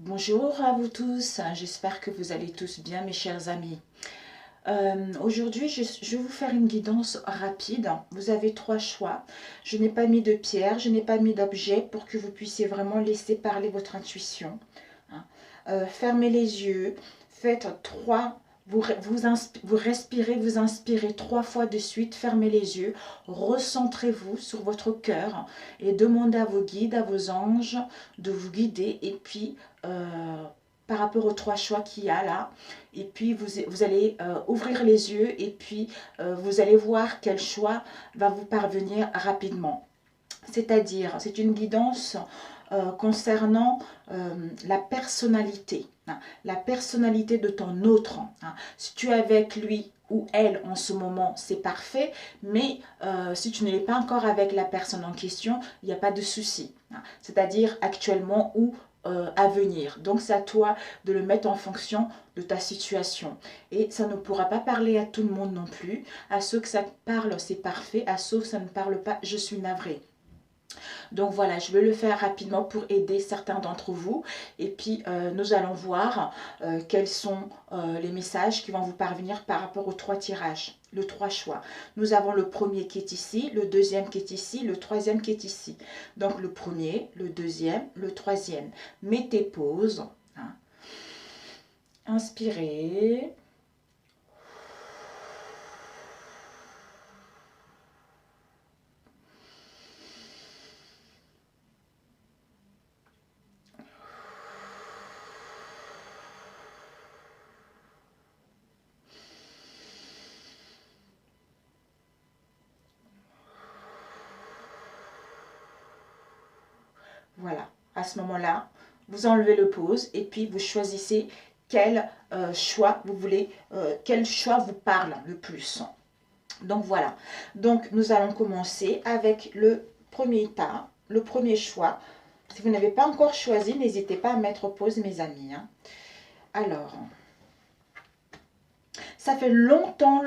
Bonjour à vous tous, j'espère que vous allez tous bien mes chers amis. Aujourd'hui, je vais vous faire une guidance rapide. Vous avez trois choix. Je n'ai pas mis de pierre, je n'ai pas mis d'objet pour que vous puissiez vraiment laisser parler votre intuition. Hein. Fermez les yeux, faites trois, vous respirez, vous inspirez trois fois de suite, fermez les yeux, recentrez-vous sur votre cœur et demandez à vos guides, à vos anges de vous guider et puis par rapport aux trois choix qu'il y a là, et puis vous allez ouvrir les yeux et puis vous allez voir quel choix va vous parvenir rapidement. C'est-à-dire, c'est une guidance concernant la personnalité, hein, la personnalité de ton autre. Hein. Si tu es avec lui ou elle en ce moment, c'est parfait, mais si tu ne l'es pas encore avec la personne en question, il n'y a pas de souci. Hein. C'est-à-dire actuellement ou à venir. Donc c'est à toi de le mettre en fonction de ta situation. Et ça ne pourra pas parler à tout le monde non plus. À ceux que ça parle, c'est parfait. À ceux que ça ne parle pas, je suis navrée. Donc voilà, je vais le faire rapidement pour aider certains d'entre vous. Et puis nous allons voir quels sont les messages qui vont vous parvenir par rapport aux trois tirages, les trois choix. Nous avons le premier qui est ici, le deuxième qui est ici, le troisième qui est ici. Donc le premier, le deuxième, le troisième. Mettez pause. Hein. Inspirez. Voilà, à ce moment-là, vous enlevez le pause et puis vous choisissez quel choix vous voulez, quel choix vous parle le plus. Donc voilà, donc nous allons commencer avec le premier tas, le premier choix. Si vous n'avez pas encore choisi, n'hésitez pas à mettre pause mes amis. Hein. Alors, ça fait longtemps,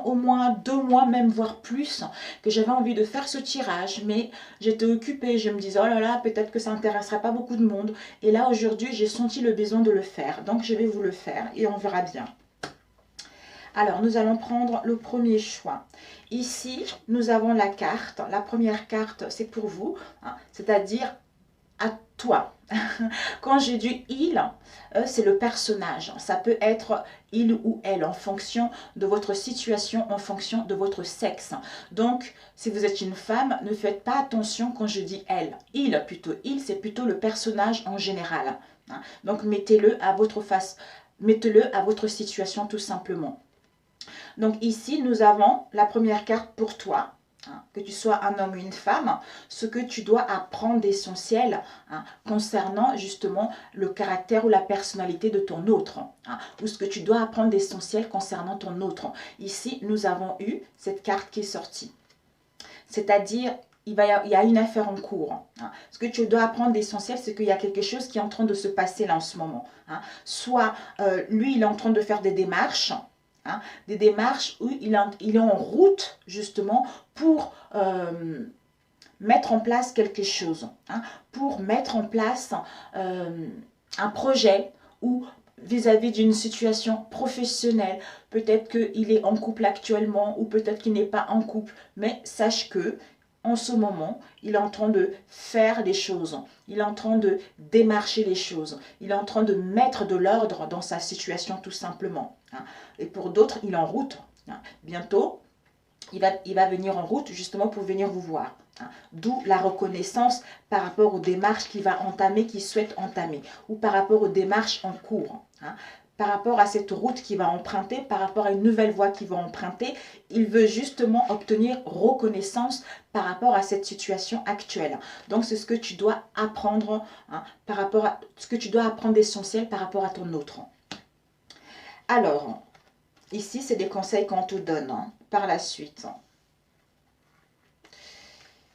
au moins 2 mois, même voire plus, que j'avais envie de faire ce tirage, mais j'étais occupée, je me disais, oh là là, peut-être que ça n'intéressera pas beaucoup de monde. Et là, aujourd'hui, j'ai senti le besoin de le faire, donc je vais vous le faire et on verra bien. Alors, nous allons prendre le premier choix. Ici, nous avons la carte. La première carte, c'est pour vous, hein, c'est-à-dire à toi. Quand j'ai dit il, c'est le personnage. Ça peut être il ou elle en fonction de votre situation, en fonction de votre sexe. Donc, si vous êtes une femme, ne faites pas attention quand je dis elle. Il, plutôt. Il, c'est plutôt le personnage en général. Hein. Donc, mettez-le à votre face. Mettez-le à votre situation tout simplement. Donc ici, nous avons la première carte pour toi. Hein, que tu sois un homme ou une femme, ce que tu dois apprendre d'essentiel hein, concernant justement le caractère ou la personnalité de ton autre, hein, ou ce que tu dois apprendre d'essentiel concernant ton autre. Ici, nous avons eu cette carte qui est sortie. C'est-à-dire, il y a une affaire en cours. Hein. Ce que tu dois apprendre d'essentiel, c'est qu'il y a quelque chose qui est en train de se passer là en ce moment. Hein. Soit lui, il est en train de faire des démarches, hein, des démarches où il est en route justement pour mettre en place quelque chose, hein, pour mettre en place un projet ou vis-à-vis d'une situation professionnelle. Peut-être qu'il est en couple actuellement ou peut-être qu'il n'est pas en couple, mais sache que en ce moment, il est en train de faire des choses, il est en train de démarcher les choses, il est en train de mettre de l'ordre dans sa situation tout simplement. Hein. Et pour d'autres, il est en route. Hein. Bientôt, il va venir en route justement pour venir vous voir. Hein. D'où la reconnaissance par rapport aux démarches qu'il va entamer, qu'il souhaite entamer, ou par rapport aux démarches en cours. Hein. Par rapport à cette route qu'il va emprunter, par rapport à une nouvelle voie qu'il va emprunter, il veut justement obtenir reconnaissance par rapport à cette situation actuelle. Donc c'est ce que tu dois apprendre, hein, par rapport à ce que tu dois apprendre d'essentiel par rapport à ton autre. Alors, ici c'est des conseils qu'on te donne hein, par la suite.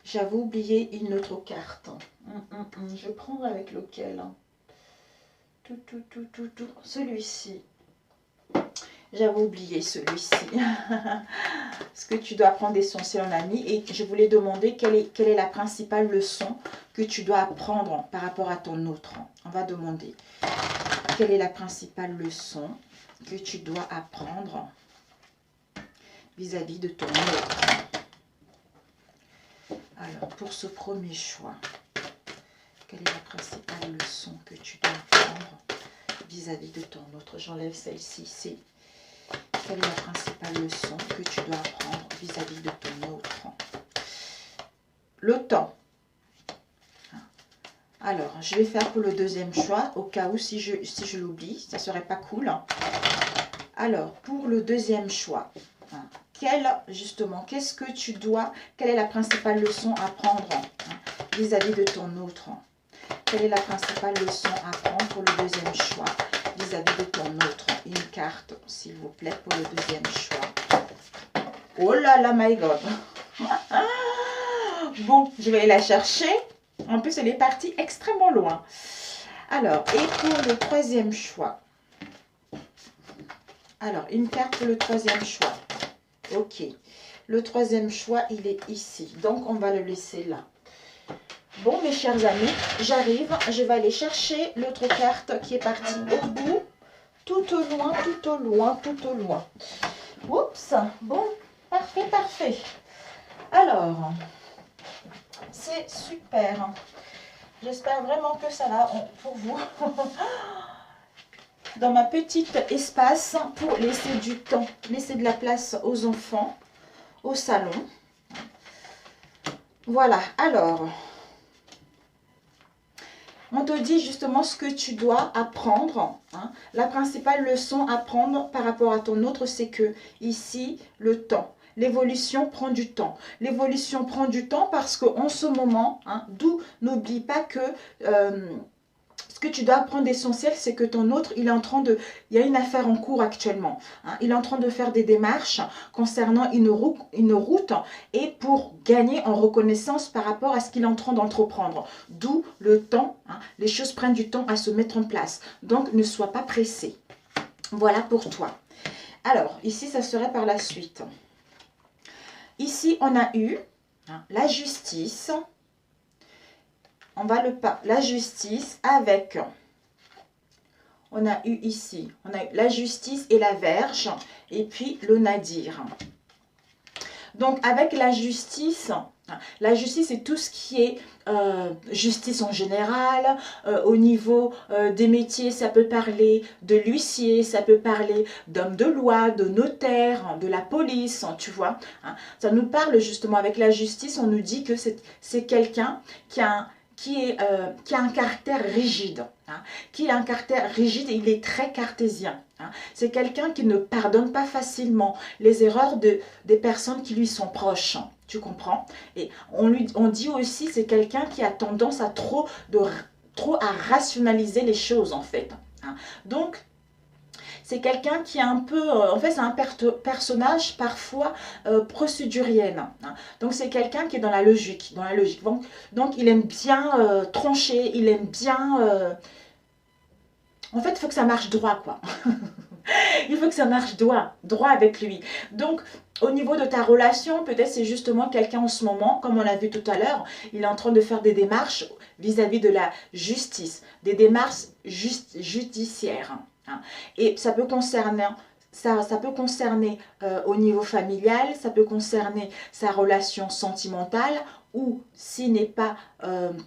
J'avais oublié une autre carte. Je vais prendre avec lequel celui-ci. J'avais oublié celui-ci. Ce que tu dois apprendre essentiel en ami. Et je voulais demander quelle est la principale leçon que tu dois apprendre par rapport à ton autre. On va demander quelle est la principale leçon que tu dois apprendre vis-à-vis de ton autre. Alors, pour ce premier choix, quelle est la principale leçon que tu dois apprendre vis-à-vis de ton autre? J'enlève celle-ci ici. Quelle est la principale leçon que tu dois apprendre vis-à-vis de ton autre? Le temps. Alors, je vais faire pour le deuxième choix, au cas où si je l'oublie, ça serait pas cool. Alors, pour le deuxième choix, qu'est-ce que tu dois, quelle est la principale leçon à prendre vis-à-vis de ton autre? Quelle est la principale leçon à prendre pour le deuxième choix vis-à-vis de ton autre? Une carte, s'il vous plaît, pour le deuxième choix. Oh là là, my God. Bon, je vais aller la chercher. En plus, elle est partie extrêmement loin. Alors, et pour le troisième choix. Alors, une carte pour le troisième choix. Ok. Le troisième choix, il est ici. Donc, on va le laisser là. Bon, mes chers amis, j'arrive. Je vais aller chercher l'autre carte qui est partie au bout. Tout au loin, tout au loin, tout au loin. Oups. Bon, parfait, parfait. Alors, c'est super. J'espère vraiment que ça va pour vous. Dans ma petite espace pour laisser du temps, laisser de la place aux enfants, au salon. Voilà, alors, on te dit justement ce que tu dois apprendre. La principale leçon à prendre par rapport à ton autre, c'est que ici, le temps. L'évolution prend du temps. L'évolution prend du temps parce qu'en ce moment, d'où n'oublie pas que ce que tu dois apprendre d'essentiel, c'est que ton autre, il y a une affaire en cours actuellement. Il est en train de faire des démarches concernant une route et pour gagner en reconnaissance par rapport à ce qu'il est en train d'entreprendre. D'où le temps, les choses prennent du temps à se mettre en place. Donc, ne sois pas pressé. Voilà pour toi. Alors, ici, ça serait par la suite. Ici, on a eu la justice. On va la justice avec, on a eu ici, on a eu la justice et la Vierge, et puis le Nadir. Donc avec la justice c'est tout ce qui est justice en général, au niveau des métiers, ça peut parler de l'huissier, ça peut parler d'homme de loi, de notaire, de la police, tu vois. Ça nous parle justement avec la justice, on nous dit que c'est quelqu'un qui a un caractère rigide. Qui a un caractère rigide et il est très cartésien. C'est quelqu'un qui ne pardonne pas facilement les erreurs des personnes qui lui sont proches. Tu comprends? Et on dit aussi c'est quelqu'un qui a tendance à trop à rationaliser les choses en fait. Donc, c'est quelqu'un qui est un peu, en fait c'est un personnage parfois procéduriel. Donc c'est quelqu'un qui est dans la logique. Donc il aime bien trancher, il aime bien... En fait il faut que ça marche droit quoi. Il faut que ça marche droit avec lui. Donc au niveau de ta relation, peut-être c'est justement quelqu'un en ce moment, comme on l'a vu tout à l'heure, il est en train de faire des démarches vis-à-vis de la justice, des démarches judiciaires. Et ça peut concerner, au niveau familial, ça peut concerner sa relation sentimentale ou s'il n'est pas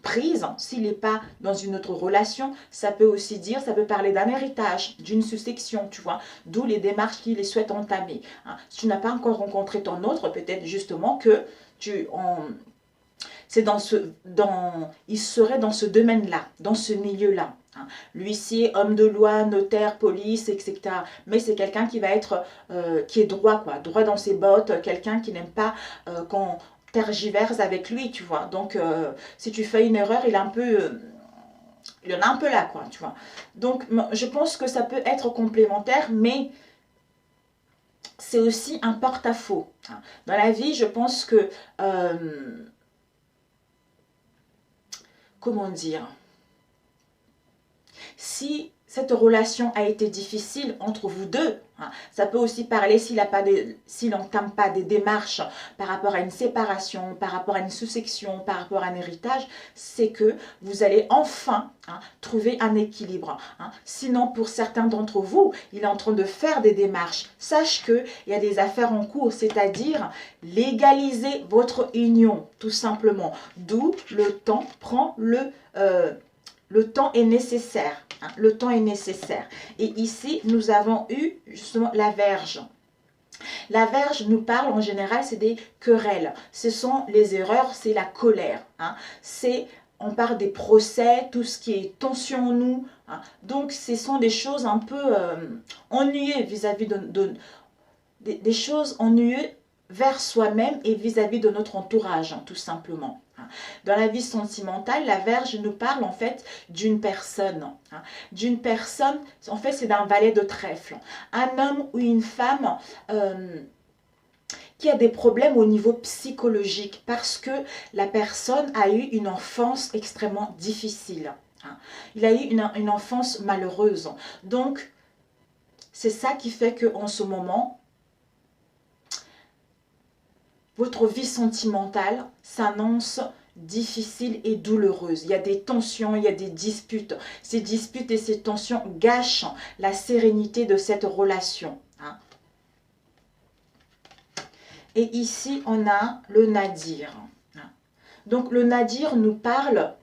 prise, s'il n'est pas dans une autre relation, ça peut aussi dire, ça peut parler d'un héritage, d'une succession, tu vois, d'où les démarches qu'il souhaite entamer. Si tu n'as pas encore rencontré ton autre, peut-être justement que il serait dans ce domaine-là, dans ce milieu-là. L'huissier, homme de loi, notaire, police, etc. Mais c'est quelqu'un qui va être, qui est droit, quoi, droit dans ses bottes, quelqu'un qui n'aime pas qu'on tergiverse avec lui, tu vois. Donc, si tu fais une erreur, il en a un peu là, quoi, tu vois. Donc, je pense que ça peut être complémentaire, mais c'est aussi un porte-à-faux. Dans la vie, je pense que... comment dire, Si cette relation a été difficile entre vous deux, hein, ça peut aussi parler s'il n'entame pas des démarches par rapport à une séparation, par rapport à une succession, par rapport à un héritage, c'est que vous allez enfin trouver un équilibre. Sinon, pour certains d'entre vous, il est en train de faire des démarches. Sache qu'il y a des affaires en cours, c'est-à-dire légaliser votre union, tout simplement. D'où le temps prend le temps est nécessaire. Le temps est nécessaire. Et ici, nous avons eu justement la Vierge. La Vierge nous parle en général, c'est des querelles. Ce sont les erreurs, c'est la colère. On parle des procès, tout ce qui est tension en nous. Donc, ce sont des choses un peu ennuyeuses vis-à-vis des choses ennuyeuses vers soi-même et vis-à-vis de notre entourage, tout simplement. Dans la vie sentimentale, la Vierge nous parle en fait d'une personne. D'une personne, en fait c'est d'un valet de trèfle. Un homme ou une femme qui a des problèmes au niveau psychologique parce que la personne a eu une enfance extrêmement difficile. Il a eu une enfance malheureuse. Donc, c'est ça qui fait qu'en ce moment, votre vie sentimentale s'annonce difficile et douloureuse. Il y a des tensions, il y a des disputes. Ces disputes et ces tensions gâchent la sérénité de cette relation. Et ici, on a le nadir. Donc, le nadir nous parle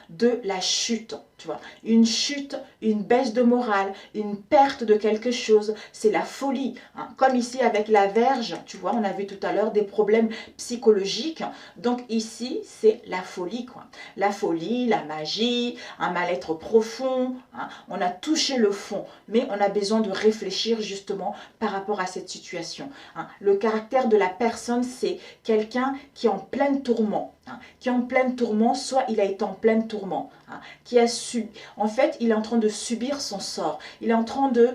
de la chute, tu vois. Une chute, une baisse de morale, une perte de quelque chose, c'est la folie. Comme ici avec la Vierge, tu vois, on a vu tout à l'heure des problèmes psychologiques. Donc ici, c'est la folie, quoi. La folie, la magie, un mal-être profond. On a touché le fond, mais on a besoin de réfléchir justement par rapport à cette situation. Le caractère de la personne, c'est quelqu'un qui est en plein tourment. Qui est en plein tourment, soit il a été en plein tourment, qui a su. En fait, il est en train de subir son sort. Il est en train de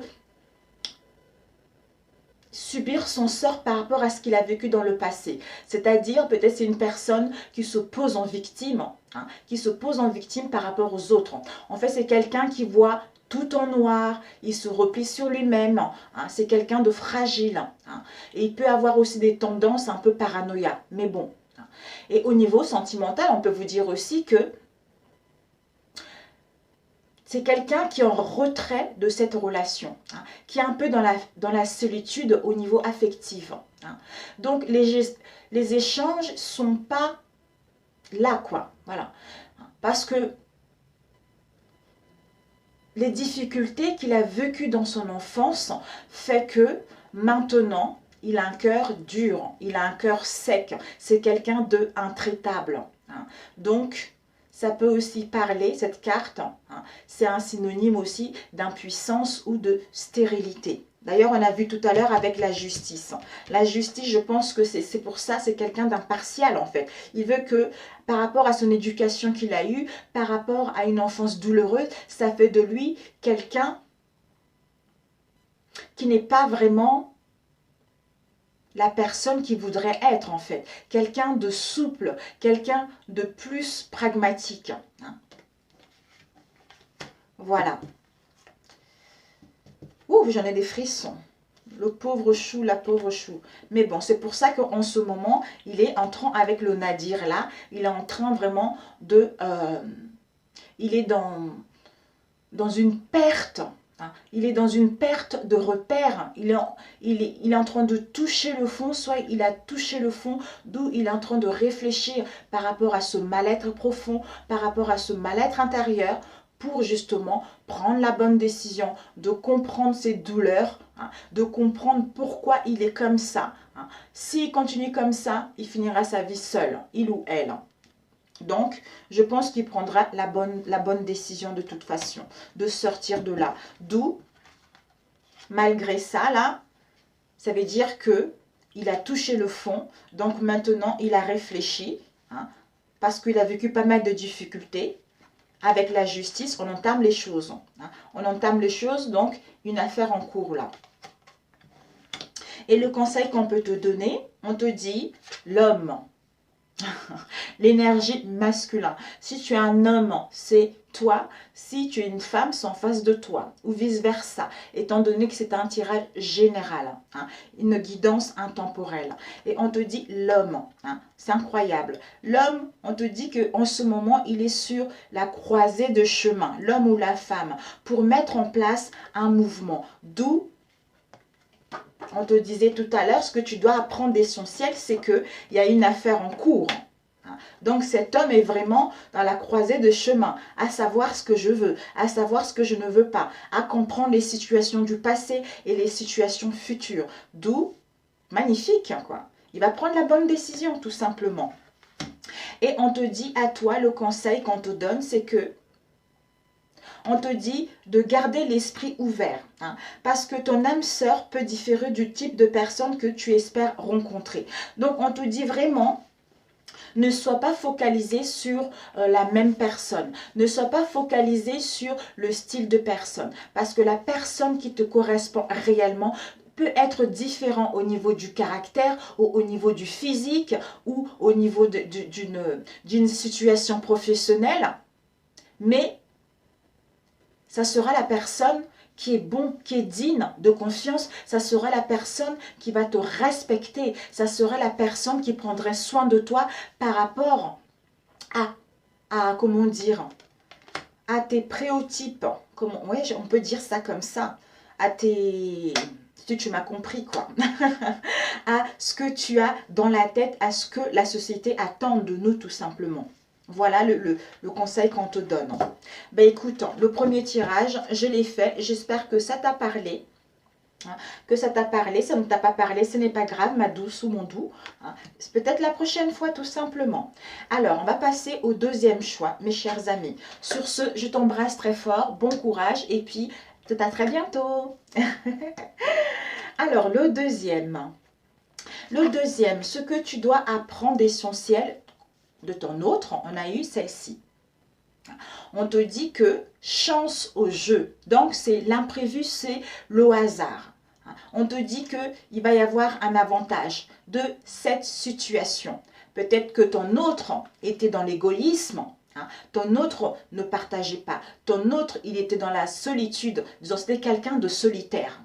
subir son sort par rapport à ce qu'il a vécu dans le passé. C'est-à-dire, peut-être c'est une personne qui se pose en victime, qui se pose en victime par rapport aux autres. En fait, c'est quelqu'un qui voit tout en noir, il se replie sur lui-même, c'est quelqu'un de fragile. Et il peut avoir aussi des tendances un peu paranoïa, mais bon. Et au niveau sentimental, on peut vous dire aussi que c'est quelqu'un qui est en retrait de cette relation, qui est un peu dans la solitude au niveau affectif. Donc, les échanges ne sont pas là, quoi. Voilà. Parce que les difficultés qu'il a vécues dans son enfance fait que maintenant, il a un cœur dur, il a un cœur sec. C'est quelqu'un d'intraitable. Donc, ça peut aussi parler, cette carte, c'est un synonyme aussi d'impuissance ou de stérilité. D'ailleurs, on a vu tout à l'heure avec la justice. La justice, je pense que c'est pour ça, c'est quelqu'un d'impartial en fait. Il veut que, par rapport à son éducation qu'il a eue, par rapport à une enfance douloureuse, ça fait de lui quelqu'un qui n'est pas vraiment la personne qui voudrait être en fait. Quelqu'un de souple, quelqu'un de plus pragmatique. Voilà. Ouh, j'en ai des frissons. Le pauvre chou, la pauvre chou. Mais bon, c'est pour ça qu'en ce moment, il est en train, avec le nadir là, il est en train vraiment de... il est dans une perte. Il est dans une perte de repère. Il est en train de toucher le fond, soit il a touché le fond, d'où il est en train de réfléchir par rapport à ce mal-être profond, par rapport à ce mal-être intérieur, pour justement prendre la bonne décision, de comprendre ses douleurs, de comprendre pourquoi il est comme ça. S'il continue comme ça, il finira sa vie seul, il ou elle. Donc, je pense qu'il prendra la bonne décision de toute façon, de sortir de là. D'où, malgré ça, là, ça veut dire que il a touché le fond. Donc, maintenant, il a réfléchi, parce qu'il a vécu pas mal de difficultés. Avec la justice, on entame les choses. On entame les choses, donc, une affaire en cours, là. Et le conseil qu'on peut te donner, on te dit, l'homme L'énergie masculin. Si tu es un homme, c'est toi. Si tu es une femme, c'est en face de toi. Ou vice-versa. Étant donné que c'est un tirage général. Hein, une guidance intemporelle. Et on te dit l'homme. Hein, c'est incroyable. L'homme, on te dit qu'en ce moment, il est sur la croisée de chemin. L'homme ou la femme. Pour mettre en place un mouvement. D'où on te disait tout à l'heure, ce que tu dois apprendre d'essentiel, c'est qu'il y a une affaire en cours. Donc cet homme est vraiment dans la croisée de chemin, à savoir ce que je veux, à savoir ce que je ne veux pas, à comprendre les situations du passé et les situations futures. D'où, magnifique, quoi. Il va prendre la bonne décision, tout simplement. Et on te dit à toi, le conseil qu'on te donne, c'est que on te dit de garder l'esprit ouvert, hein, parce que ton âme sœur peut différer du type de personne que tu espères rencontrer. Donc on te dit vraiment, ne sois pas focalisé sur la même personne, ne sois pas focalisé sur le style de personne, parce que la personne qui te correspond réellement peut être différent au niveau du caractère, ou au niveau du physique, ou au niveau d'une situation professionnelle, mais ça sera la personne qui est bon, qui est digne de confiance, ça sera la personne qui va te respecter, ça sera la personne qui prendrait soin de toi par rapport comment dire, à tes préotypes, ouais, on peut dire ça comme ça, à tes, si tu m'as compris quoi, à ce que tu as dans la tête, à ce que la société attend de nous tout simplement. Voilà le conseil qu'on te donne. Ben écoute, le premier tirage, je l'ai fait. J'espère que ça t'a parlé. Que ça t'a parlé. Ça ne t'a pas parlé, ce n'est pas grave, ma douce ou mon doux. C'est peut-être la prochaine fois, tout simplement. Alors, on va passer au deuxième choix, mes chers amis. Sur ce, je t'embrasse très fort. Bon courage et puis, à très bientôt. Alors, le deuxième. Le deuxième, ce que tu dois apprendre d'essentiel de ton autre, on a eu celle-ci. On te dit que chance au jeu. Donc, c'est l'imprévu, c'est le hasard. On te dit qu'il va y avoir un avantage de cette situation. Peut-être que ton autre était dans l'égoïsme. Ton autre ne partageait pas. Ton autre, il était dans la solitude. Disons, c'était quelqu'un de solitaire.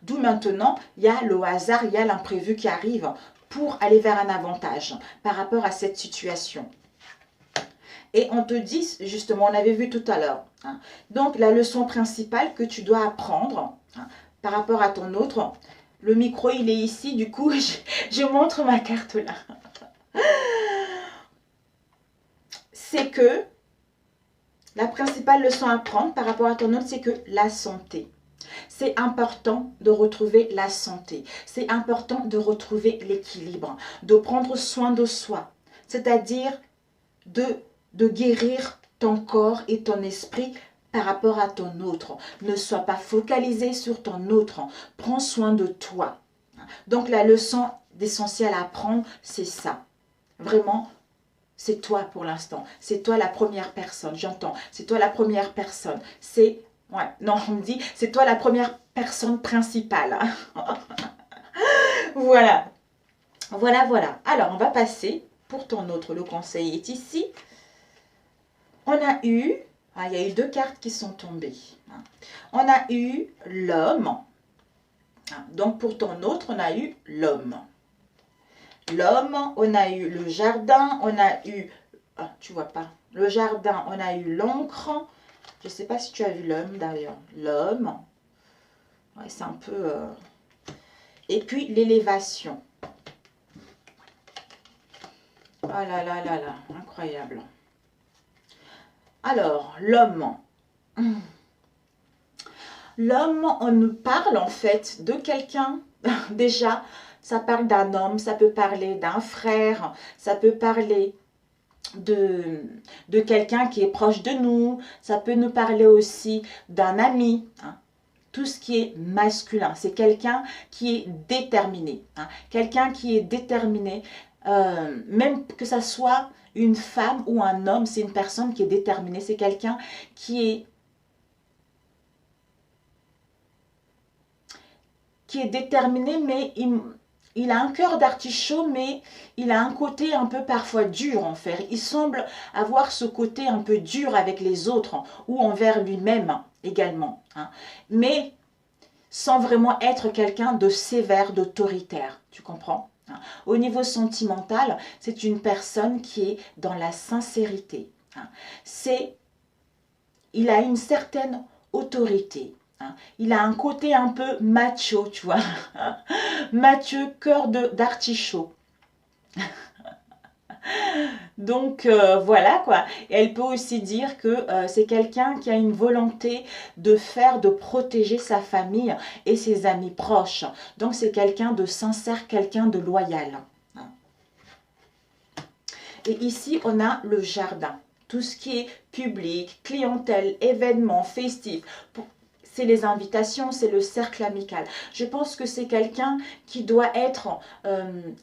D'où maintenant, il y a le hasard, il y a l'imprévu qui arrive pour aller vers un avantage par rapport à cette situation. Et on te dit, justement, on avait vu tout à l'heure, donc la leçon principale que tu dois apprendre par rapport à ton autre, le micro il est ici, du coup je montre ma carte là. C'est que la principale leçon à apprendre par rapport à ton autre, c'est que la santé. C'est important de retrouver la santé. C'est important de retrouver l'équilibre, de prendre soin de soi. C'est-à-dire de guérir ton corps et ton esprit par rapport à ton autre. Ne sois pas focalisé sur ton autre. Prends soin de toi. Donc la leçon d'essentiel à apprendre, c'est ça. Vraiment, c'est toi pour l'instant. C'est toi la première personne, j'entends. C'est toi la première personne. C'est, ouais, non, on me dit, c'est toi la première personne principale. Voilà. Voilà, voilà. Alors, on va passer pour ton autre. Le conseil est ici. On a eu, il y a eu deux cartes qui sont tombées. On a eu l'homme. Donc, pour ton autre, on a eu l'homme. L'homme, on a eu le jardin, on a eu, tu vois pas, le jardin, on a eu l'encre. Je ne sais pas si tu as vu l'homme d'ailleurs. L'homme, ouais, c'est un peu... Et puis l'élévation. Oh là là là là, incroyable. Alors, l'homme. L'homme, on nous parle en fait de quelqu'un, déjà, ça parle d'un homme, ça peut parler d'un frère, ça peut parler de quelqu'un qui est proche de nous, ça peut nous parler aussi d'un ami, tout ce qui est masculin, c'est quelqu'un qui est déterminé, quelqu'un qui est déterminé, même que ça soit une femme ou un homme, c'est une personne qui est déterminée, c'est quelqu'un qui est déterminé, mais il a un cœur d'artichaut, mais il a un côté un peu parfois dur en fait. Il semble avoir ce côté un peu dur avec les autres ou envers lui-même également. Hein. Mais sans vraiment être quelqu'un de sévère, d'autoritaire. Tu comprends? Hein. Au niveau sentimental, c'est une personne qui est dans la sincérité. Hein. Il a une certaine autorité. Hein. Il a un côté un peu macho, tu vois. Macho, cœur d'artichaut. Donc voilà quoi. Et elle peut aussi dire que c'est quelqu'un qui a une volonté de protéger sa famille et ses amis proches. Donc c'est quelqu'un de sincère, quelqu'un de loyal. Et ici on a le jardin. Tout ce qui est public, clientèle, événements, festifs. C'est les invitations, c'est le cercle amical. Je pense que c'est quelqu'un qui doit être,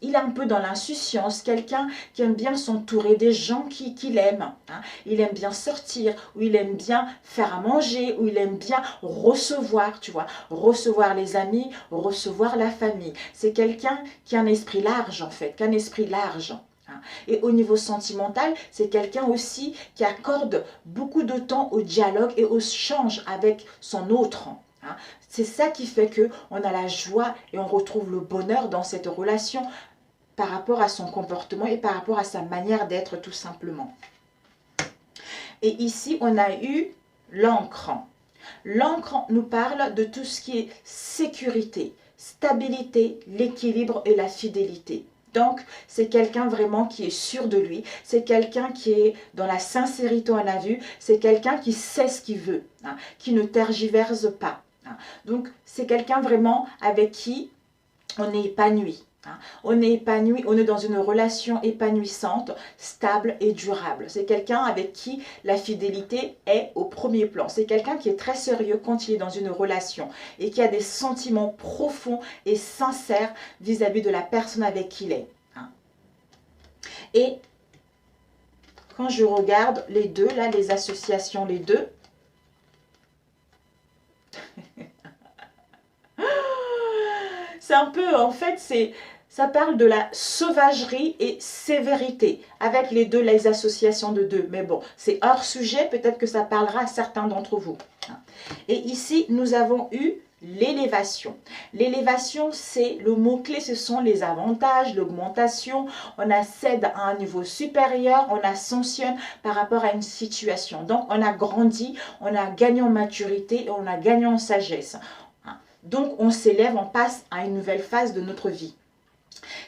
il est un peu dans l'insouciance, quelqu'un qui aime bien s'entourer des gens qu'il aime. Hein. Il aime bien sortir, ou il aime bien faire à manger, ou il aime bien recevoir, tu vois, recevoir les amis, recevoir la famille. C'est quelqu'un qui a un esprit large en fait, qui a un esprit large. Et au niveau sentimental, c'est quelqu'un aussi qui accorde beaucoup de temps au dialogue et au change avec son autre. C'est ça qui fait qu'on a la joie et on retrouve le bonheur dans cette relation par rapport à son comportement et par rapport à sa manière d'être tout simplement. Et ici, on a eu l'encre. L'encre nous parle de tout ce qui est sécurité, stabilité, l'équilibre et la fidélité. Donc, c'est quelqu'un vraiment qui est sûr de lui. C'est quelqu'un qui est dans la sincérité, on a vu. C'est quelqu'un qui sait ce qu'il veut, hein, qui ne tergiverse pas. Hein. Donc, c'est quelqu'un vraiment avec qui on est épanoui. Hein. On est épanoui, on est dans une relation épanouissante, stable et durable. C'est quelqu'un avec qui la fidélité est au premier plan. C'est quelqu'un qui est très sérieux quand il est dans une relation et qui a des sentiments profonds et sincères vis-à-vis de la personne avec qui il est. Hein. Et quand je regarde les deux, là, les associations, les deux, c'est un peu, en fait, ça parle de la sauvagerie et sévérité, avec les deux, les associations de deux. Mais bon, c'est hors sujet, peut-être que ça parlera à certains d'entre vous. Et ici, nous avons eu l'élévation. L'élévation, c'est le mot-clé, ce sont les avantages, l'augmentation. On accède à un niveau supérieur, on ascensionne par rapport à une situation. Donc, on a grandi, on a gagné en maturité et on a gagné en sagesse. Donc, on s'élève, on passe à une nouvelle phase de notre vie.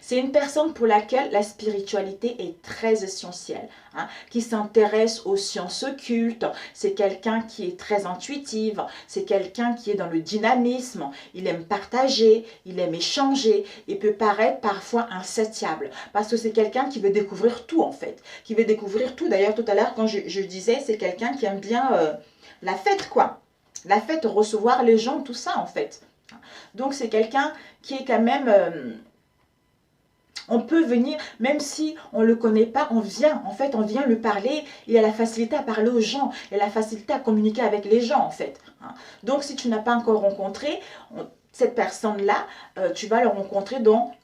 C'est une personne pour laquelle la spiritualité est très essentielle, hein, qui s'intéresse aux sciences occultes. C'est quelqu'un qui est très intuitive, c'est quelqu'un qui est dans le dynamisme, il aime partager, il aime échanger, il peut paraître parfois insatiable, parce que c'est quelqu'un qui veut découvrir tout en fait, qui veut découvrir tout. D'ailleurs, tout à l'heure, quand je disais, c'est quelqu'un qui aime bien la fête, quoi. La fête, recevoir les gens, tout ça en fait. Donc c'est quelqu'un qui est quand même... on peut venir, même si on ne le connaît pas, on vient lui parler. Il a la facilité à parler aux gens, il a la facilité à communiquer avec les gens en fait. Donc si tu n'as pas encore rencontré cette personne-là, tu vas le rencontrer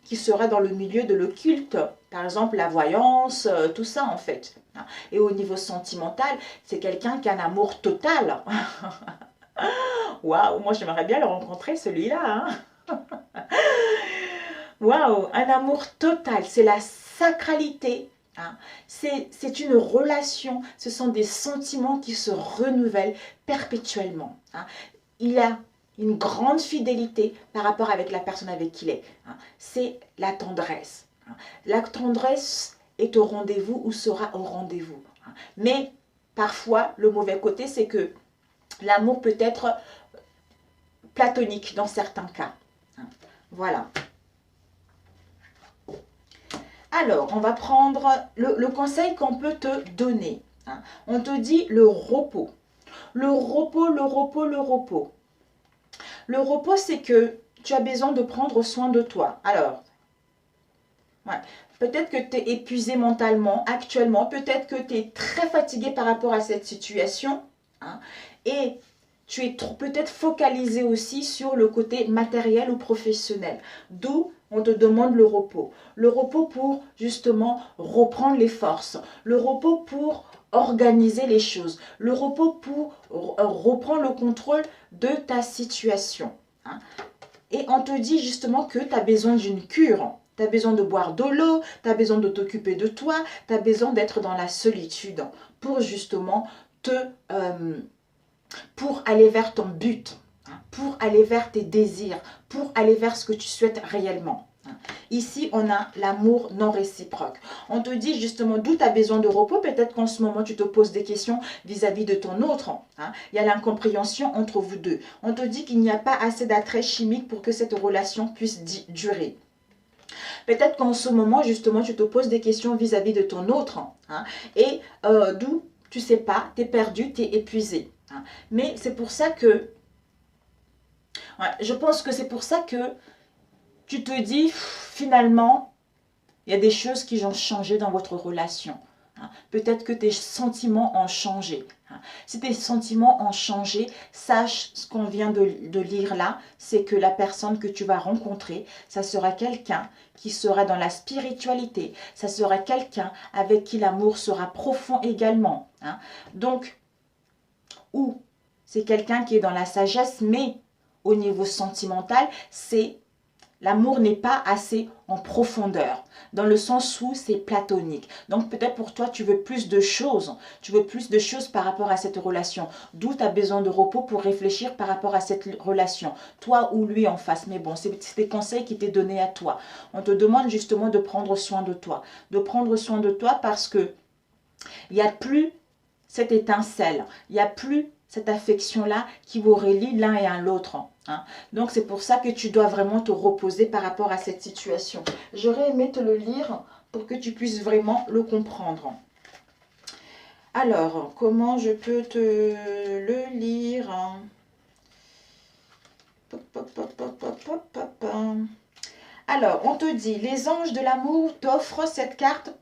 qui sera dans le milieu de l'occulte. Par exemple, la voyance, tout ça en fait. Et au niveau sentimental, c'est quelqu'un qui a un amour total. Waouh, moi j'aimerais bien le rencontrer celui-là. Hein. Waouh, un amour total, c'est la sacralité. Hein. C'est une relation, ce sont des sentiments qui se renouvellent perpétuellement. Hein. Il a une grande fidélité par rapport avec la personne avec qui il est. Hein. C'est la tendresse. Hein. La tendresse est au rendez-vous ou sera au rendez-vous. Hein. Mais parfois, le mauvais côté, c'est que l'amour peut être platonique dans certains cas. Hein. Voilà. Alors, on va prendre le conseil qu'on peut te donner. Hein. On te dit le repos. Le repos, le repos, le repos. Le repos, c'est que tu as besoin de prendre soin de toi. Alors, ouais, peut-être que tu es épuisé mentalement actuellement. Peut-être que tu es très fatigué par rapport à cette situation. Hein, et tu es peut-être focalisé aussi sur le côté matériel ou professionnel. D'où on te demande le repos. Le repos pour justement reprendre les forces. Le repos pour organiser les choses. Le repos pour reprendre le contrôle de ta situation. Hein. Et on te dit justement que tu as besoin d'une cure. Tu as besoin de boire de l'eau, tu as besoin de t'occuper de toi, tu as besoin d'être dans la solitude pour justement pour aller vers ton but, hein, pour aller vers tes désirs, pour aller vers ce que tu souhaites réellement. Ici, on a l'amour non réciproque. On te dit justement d'où tu as besoin de repos. Peut-être qu'en ce moment, tu te poses des questions vis-à-vis de ton autre. Hein. Il y a l'incompréhension entre vous deux. On te dit qu'il n'y a pas assez d'attrait chimique pour que cette relation puisse durer. Peut-être qu'en ce moment, justement, tu te poses des questions vis-à-vis de ton autre. Hein, et d'où, tu ne sais pas, tu es perdu, tu es épuisé. Hein. Mais c'est pour ça que... Ouais, je pense que c'est pour ça que tu te dis, finalement, il y a des choses qui ont changé dans votre relation. Hein. Peut-être que tes sentiments ont changé. Hein. Si tes sentiments ont changé, sache ce qu'on vient de lire là, c'est que la personne que tu vas rencontrer, ça sera quelqu'un qui sera dans la spiritualité. Ça sera quelqu'un avec qui l'amour sera profond également. Hein. Donc, ou c'est quelqu'un qui est dans la sagesse, mais au niveau sentimental, c'est... L'amour n'est pas assez en profondeur, dans le sens où c'est platonique. Donc peut-être pour toi, tu veux plus de choses. Tu veux plus de choses par rapport à cette relation. D'où tu as besoin de repos pour réfléchir par rapport à cette relation. Toi ou lui en face. Mais bon, c'est des conseils qui t'est donné à toi. On te demande justement de prendre soin de toi. De prendre soin de toi parce que il n'y a plus cette étincelle. Il n'y a plus cette affection-là qui vous relie l'un et à l'autre. Hein. Donc c'est pour ça que tu dois vraiment te reposer par rapport à cette situation. J'aurais aimé te le lire pour que tu puisses vraiment le comprendre. Alors, comment je peux te le lire? Alors, on te dit, les anges de l'amour t'offrent cette carte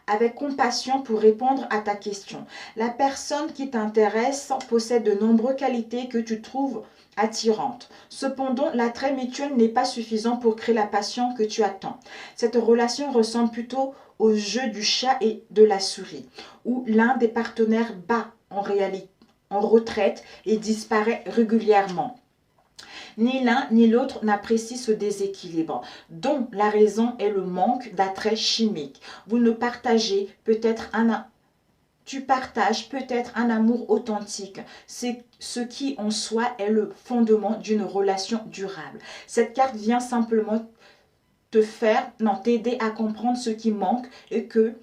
avec compassion pour répondre à ta question. La personne qui t'intéresse possède de nombreuses qualités que tu trouves attirantes. Cependant, l'attrait mutuel n'est pas suffisant pour créer la passion que tu attends. Cette relation ressemble plutôt au jeu du chat et de la souris, où l'un des partenaires bat en retraite et disparaît régulièrement. Ni l'un ni l'autre n'apprécie ce déséquilibre, dont la raison est le manque d'attrait chimique. Vous ne partagez peut-être tu partages peut-être un amour authentique. C'est ce qui en soi est le fondement d'une relation durable. Cette carte vient simplement t'aider à comprendre ce qui manque et que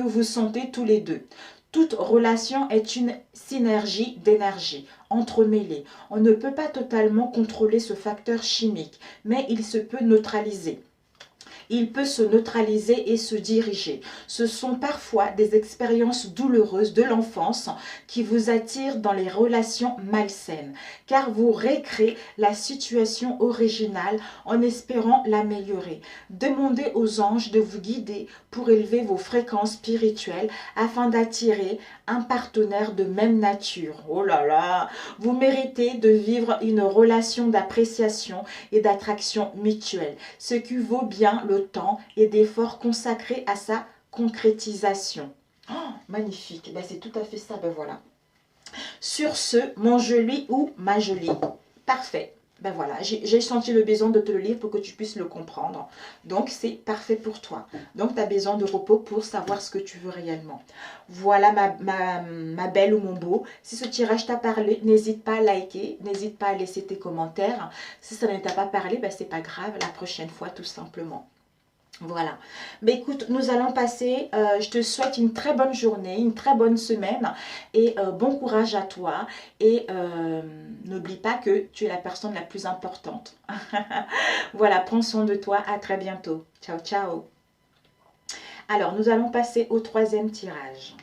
vous sentez tous les deux. Toute relation est une synergie d'énergie entremêlée. On ne peut pas totalement contrôler ce facteur chimique, mais il se peut neutraliser. Il peut se neutraliser et se diriger. Ce sont parfois des expériences douloureuses de l'enfance qui vous attirent dans les relations malsaines, car vous récréez la situation originale en espérant l'améliorer. Demandez aux anges de vous guider pour élever vos fréquences spirituelles afin d'attirer un partenaire de même nature. Oh là là! Vous méritez de vivre une relation d'appréciation et d'attraction mutuelle, ce qui vaut bien le temps et d'efforts consacrés à sa concrétisation. Oh, magnifique, ben, c'est tout à fait ça, ben voilà. Sur ce, mon joli ou ma jolie, parfait. Ben voilà, j'ai senti le besoin de te le lire pour que tu puisses le comprendre. Donc, c'est parfait pour toi. Donc, tu as besoin de repos pour savoir ce que tu veux réellement. Voilà ma belle ou mon beau. Si ce tirage t'a parlé, n'hésite pas à liker, n'hésite pas à laisser tes commentaires. Si ça ne t'a pas parlé, ben, c'est pas grave, la prochaine fois, tout simplement. Voilà. Mais écoute, nous allons passer, je te souhaite une très bonne journée, une très bonne semaine et bon courage à toi. Et n'oublie pas que tu es la personne la plus importante. Voilà, prends soin de toi, à très bientôt. Ciao, ciao. Alors, nous allons passer au troisième tirage.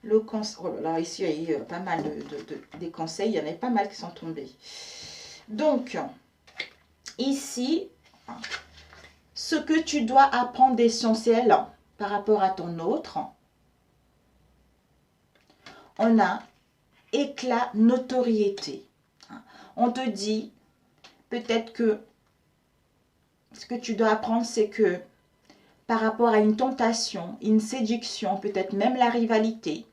Le conseil, oh là là, ici il y a eu pas mal des conseils, il y en a pas mal qui sont tombés. Donc, ici, ce que tu dois apprendre d'essentiel par rapport à ton autre, on a éclat, notoriété. On te dit peut-être que ce que tu dois apprendre, c'est que par rapport à une tentation, une séduction, peut-être même la rivalité,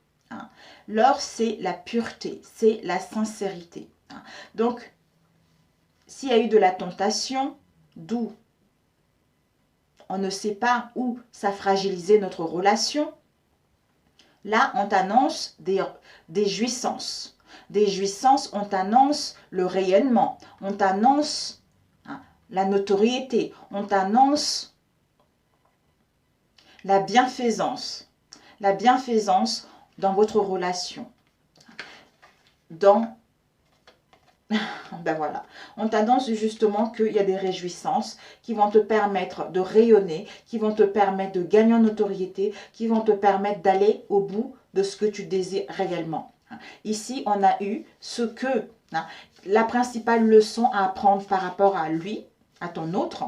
l'or, c'est la pureté, c'est la sincérité. Donc, s'il y a eu de la tentation, d'où on ne sait pas où ça fragilisait notre relation, là, on t'annonce des jouissances. Des jouissances, on t'annonce le rayonnement, on t'annonce la notoriété, on t'annonce la bienfaisance dans votre relation. Ben voilà, on t'annonce justement qu'il y a des réjouissances qui vont te permettre de rayonner, qui vont te permettre de gagner en notoriété, qui vont te permettre d'aller au bout de ce que tu désires réellement. Ici, on a eu la principale leçon à apprendre par rapport à lui, à ton autre,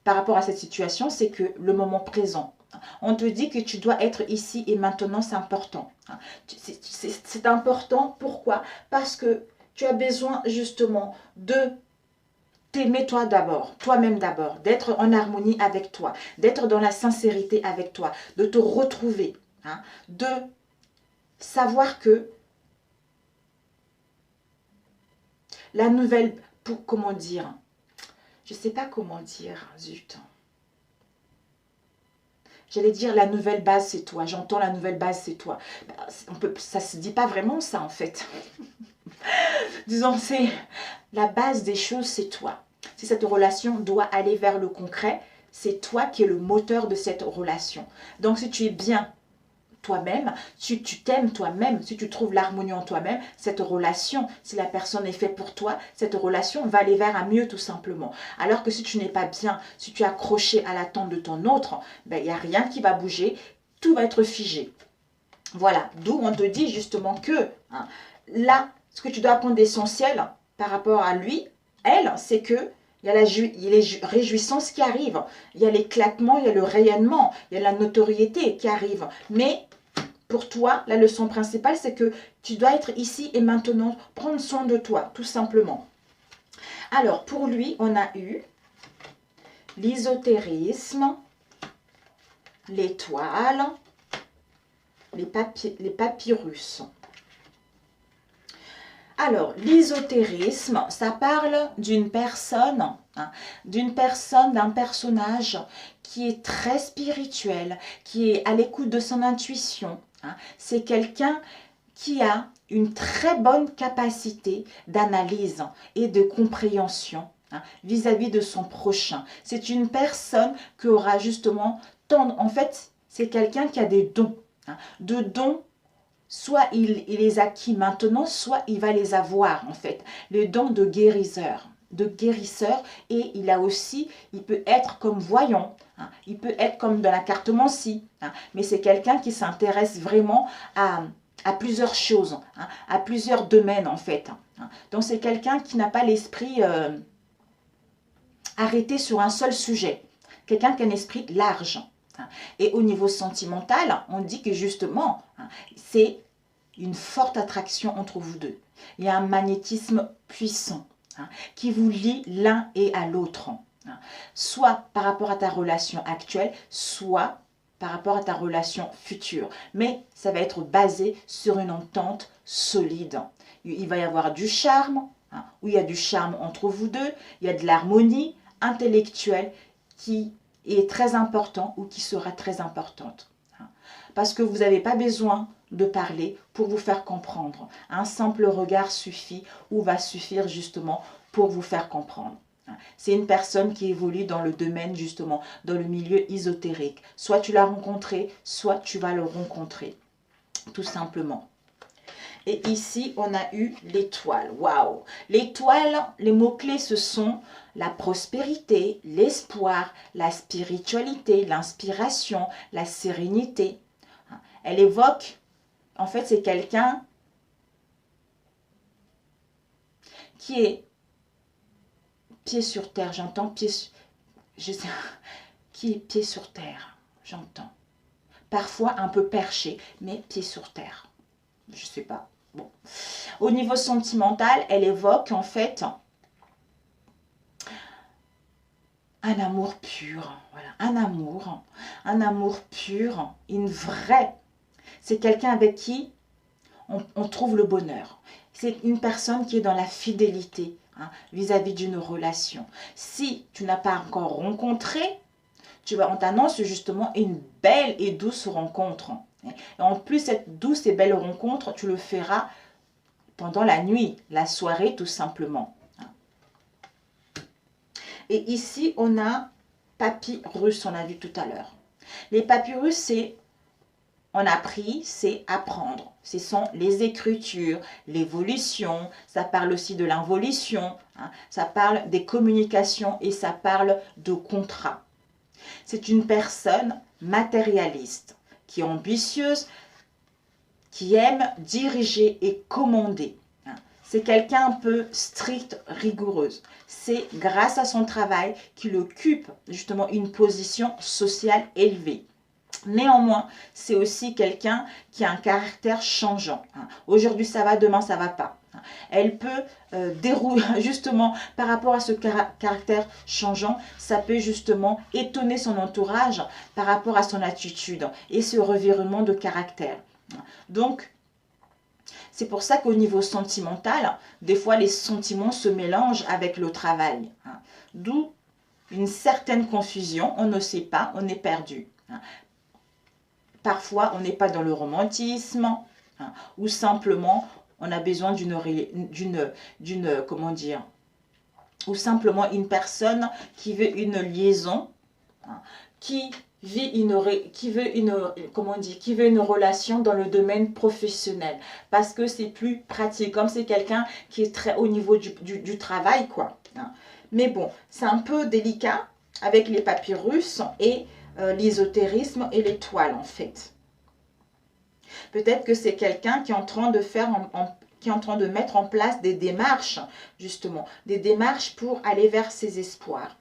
par rapport à cette situation, c'est que le moment présent, on te dit que tu dois être ici et maintenant, c'est important. C'est important, pourquoi? Parce que tu as besoin justement de t'aimer toi d'abord, toi-même d'abord, d'être en harmonie avec toi, d'être dans la sincérité avec toi, de te retrouver, de savoir que la nouvelle, comment dire, je ne sais pas comment dire, zut. J'allais dire la nouvelle base c'est toi, j'entends la nouvelle base c'est toi. Ça ne se dit pas vraiment ça en fait. Disons c'est la base des choses c'est toi. Si cette relation doit aller vers le concret, c'est toi qui es le moteur de cette relation. Donc si tu es bien toi-même, si tu t'aimes toi-même, si tu trouves l'harmonie en toi-même, cette relation, si la personne est faite pour toi, cette relation va aller vers un mieux tout simplement. Alors que si tu n'es pas bien, si tu es accroché à l'attente de ton autre, ben, il n'y a rien qui va bouger, tout va être figé. Voilà, d'où on te dit justement que là, ce que tu dois apprendre d'essentiel par rapport à lui, elle, c'est que il y a les réjouissances qui arrivent, il y a l'éclatement, il y a le rayonnement, il y a la notoriété qui arrive. Mais pour toi, la leçon principale, c'est que tu dois être ici et maintenant, prendre soin de toi, tout simplement. Alors, pour lui, on a eu l'ésotérisme, l'étoile, les papyrus. Alors, l'ésotérisme, ça parle d'une personne, d'un personnage qui est très spirituel, qui est à l'écoute de son intuition. C'est quelqu'un qui a une très bonne capacité d'analyse et de compréhension vis-à-vis de son prochain. C'est une personne qui aura justement en fait, c'est quelqu'un qui a des dons, de dons. Soit il les acquis maintenant, soit il va les avoir en fait. Les dons de guérisseur. Et il a aussi, il peut être comme voyant, il peut être comme dans la cartomancie. Mais c'est quelqu'un qui s'intéresse vraiment à plusieurs choses, à plusieurs domaines en fait. Donc c'est quelqu'un qui n'a pas l'esprit arrêté sur un seul sujet. Quelqu'un qui a un esprit large. Et au niveau sentimental, on dit que justement, c'est une forte attraction entre vous deux. Il y a un magnétisme puissant qui vous lie l'un et à l'autre. Soit par rapport à ta relation actuelle, soit par rapport à ta relation future. Mais ça va être basé sur une entente solide. Il va y avoir du charme, où il y a du charme entre vous deux, il y a de l'harmonie intellectuelle qui est très important ou qui sera très importante. Parce que vous n'avez pas besoin de parler pour vous faire comprendre. Un simple regard suffit ou va suffire justement pour vous faire comprendre. C'est une personne qui évolue dans le domaine justement, dans le milieu ésotérique. Soit tu l'as rencontré, soit tu vas le rencontrer. Tout simplement. Et ici, on a eu l'étoile. Waouh! L'étoile, les mots-clés, ce sont la prospérité, l'espoir, la spiritualité, l'inspiration, la sérénité. Elle évoque, en fait, c'est quelqu'un qui est pied sur terre. J'entends pied qui est pied sur terre. J'entends. Parfois un peu perché, mais pied sur terre. Je ne sais pas. Bon. Au niveau sentimental, elle évoque en fait un amour pur. Voilà, un amour pur, une vraie. C'est quelqu'un avec qui on trouve le bonheur. C'est une personne qui est dans la fidélité vis-à-vis d'une relation. Si tu n'as pas encore rencontré, on t'annonce justement une belle et douce rencontre. Et en plus, cette douce et belle rencontre, tu le feras pendant la nuit, la soirée tout simplement. Et ici, on a papyrus, on a vu tout à l'heure. Les papyrus, c'est, on a appris, c'est apprendre. Ce sont les écritures, l'évolution, ça parle aussi de l'involution, ça parle des communications et ça parle de contrat. C'est une personne matérialiste, qui est ambitieuse, qui aime diriger et commander. C'est quelqu'un un peu strict, rigoureuse. C'est grâce à son travail qu'il occupe justement une position sociale élevée. Néanmoins, c'est aussi quelqu'un qui a un caractère changeant. Aujourd'hui, ça va, demain, ça ne va pas. Elle peut dérouler, justement, par rapport à ce caractère changeant, ça peut justement étonner son entourage par rapport à son attitude et ce revirement de caractère. Donc, c'est pour ça qu'au niveau sentimental, des fois, les sentiments se mélangent avec le travail. D'où une certaine confusion, on ne sait pas, on est perdu. Parfois, on n'est pas dans le romantisme, ou simplement, on a besoin comment dire, ou simplement une personne qui veut une liaison, qui veut une relation dans le domaine professionnel, parce que c'est plus pratique, comme c'est quelqu'un qui est très au niveau du travail, quoi. Mais bon, c'est un peu délicat avec les papyrus et l'ésotérisme et l'étoile, en fait. Peut-être que c'est quelqu'un qui est en train de faire, qui est en train de mettre en place des démarches, justement, des démarches pour aller vers ses espoirs.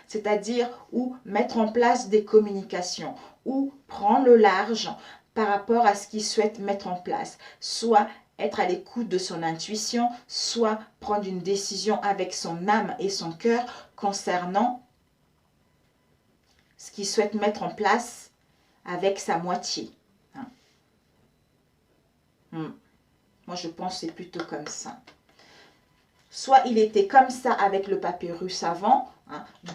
C'est-à-dire ou mettre en place des communications, ou prendre le large par rapport à ce qu'il souhaite mettre en place. Soit être à l'écoute de son intuition, soit prendre une décision avec son âme et son cœur concernant ce qu'il souhaite mettre en place avec sa moitié. Moi, je pense que c'est plutôt comme ça. Soit il était comme ça avec le papyrus avant,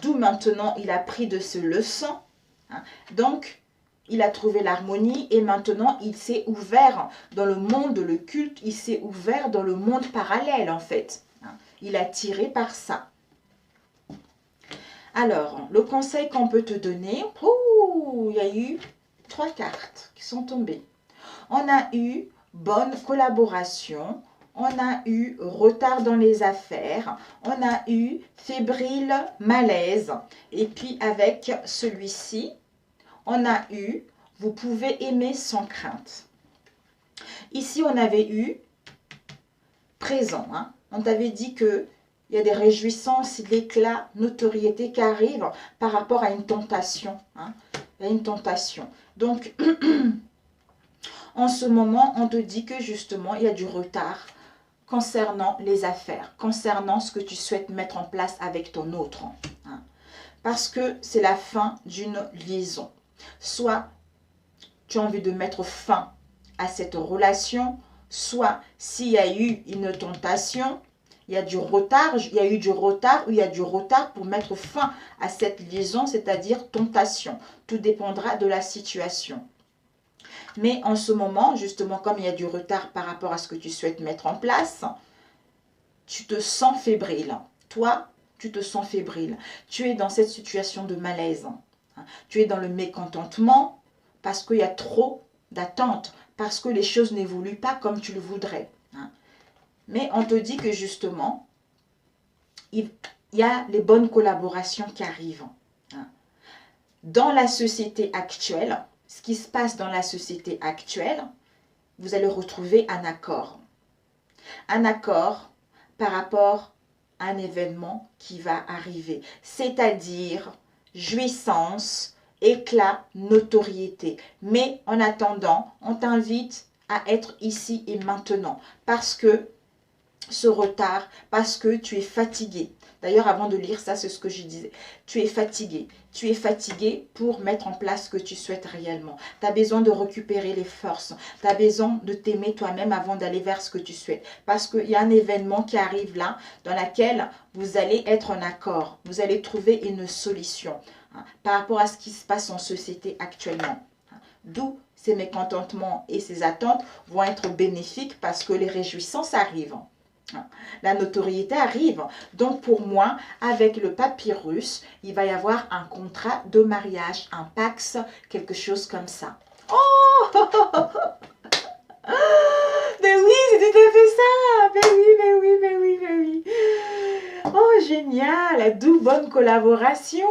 d'où maintenant il a pris de ce leçon. Donc, il a trouvé l'harmonie et maintenant il s'est ouvert dans le monde, le culte, il s'est ouvert dans le monde parallèle en fait. Il a tiré par ça. Alors, le conseil qu'on peut te donner, il y a eu 3 cartes qui sont tombées. On a eu bonne collaboration, on a eu retard dans les affaires, on a eu fébrile malaise. Et puis avec celui-ci, on a eu vous pouvez aimer sans crainte. Ici, on avait eu présent. On t'avait dit que il y a des réjouissances, l'éclat, notoriété qui arrivent par rapport à une tentation. Il y a une tentation. Donc, en ce moment, on te dit que justement, il y a du retard concernant les affaires, concernant ce que tu souhaites mettre en place avec ton autre. Parce que c'est la fin d'une liaison. Soit tu as envie de mettre fin à cette relation, soit s'il y a eu une tentation, il y a du retard, il y a eu du retard ou il y a du retard pour mettre fin à cette liaison, c'est-à-dire tentation. Tout dépendra de la situation. Mais en ce moment, justement, comme il y a du retard par rapport à ce que tu souhaites mettre en place, tu te sens fébrile. Toi, tu te sens fébrile. Tu es dans cette situation de malaise. Tu es dans le mécontentement parce qu'il y a trop d'attentes, parce que les choses n'évoluent pas comme tu le voudrais. Mais on te dit que justement, il y a les bonnes collaborations qui arrivent. Dans la société actuelle, ce qui se passe dans la société actuelle, vous allez retrouver un accord. Un accord par rapport à un événement qui va arriver. C'est-à-dire jouissance, éclat, notoriété. Mais en attendant, on t'invite à être ici et maintenant. Parce que ce retard, parce que tu es fatigué. D'ailleurs, avant de lire ça, c'est ce que je disais. Tu es fatigué. Tu es fatigué pour mettre en place ce que tu souhaites réellement. Tu as besoin de récupérer les forces. Tu as besoin de t'aimer toi-même avant d'aller vers ce que tu souhaites. Parce qu'il y a un événement qui arrive là, dans lequel vous allez être en accord. Vous allez trouver une solution par rapport à ce qui se passe en société actuellement. D'où ces mécontentements et ces attentes vont être bénéfiques parce que les réjouissances arrivent. La notoriété arrive. Donc pour moi, avec le papyrus, il va y avoir un contrat de mariage, un pax, quelque chose comme ça. Oh mais oui, c'est tout à fait ça. Mais oui, mais oui, mais oui, mais oui. Oh, génial. D'où bonne collaboration.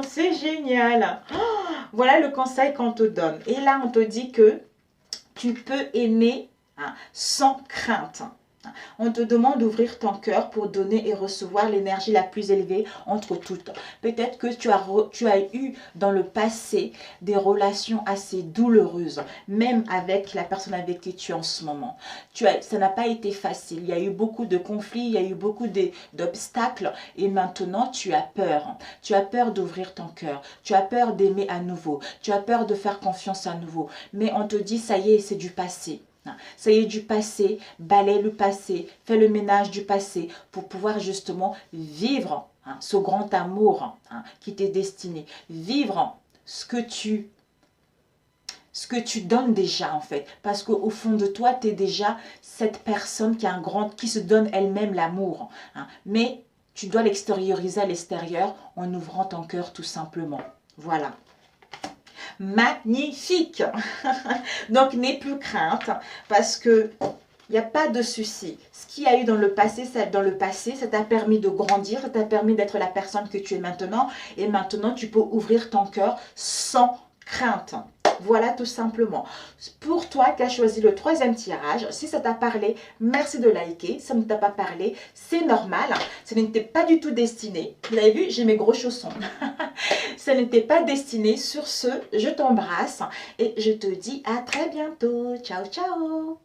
C'est génial. Oh, voilà le conseil qu'on te donne. Et là, on te dit que tu peux aimer sans crainte. On te demande d'ouvrir ton cœur pour donner et recevoir l'énergie la plus élevée entre toutes. Peut-être que tu as eu dans le passé des relations assez douloureuses, même avec la personne avec qui tu es en ce moment. Ça n'a pas été facile. Il y a eu beaucoup de conflits, il y a eu beaucoup d'obstacles et maintenant tu as peur. Tu as peur d'ouvrir ton cœur. Tu as peur d'aimer à nouveau. Tu as peur de faire confiance à nouveau. Mais on te dit, ça y est, c'est du passé. Ça y est, du passé, balaye le passé, fais le ménage du passé pour pouvoir justement vivre ce grand amour qui t'est destiné. Vivre ce que tu donnes déjà en fait. Parce qu'au fond de toi, tu es déjà cette personne qui se donne elle-même l'amour. Mais tu dois l'extérioriser à l'extérieur en ouvrant ton cœur tout simplement. Voilà. Magnifique. Donc n'aie plus crainte parce que il n'y a pas de souci. Ce qu'il y a eu dans le passé, ça t'a permis de grandir, ça t'a permis d'être la personne que tu es maintenant. Et maintenant, tu peux ouvrir ton cœur sans crainte. Voilà tout simplement. Pour toi qui as choisi le 3e tirage, si ça t'a parlé, merci de liker. Ça ne t'a pas parlé, c'est normal. Ça n'était pas du tout destiné. Vous avez vu, j'ai mes gros chaussons. Ça n'était pas destiné. Sur ce, je t'embrasse et je te dis à très bientôt. Ciao, ciao.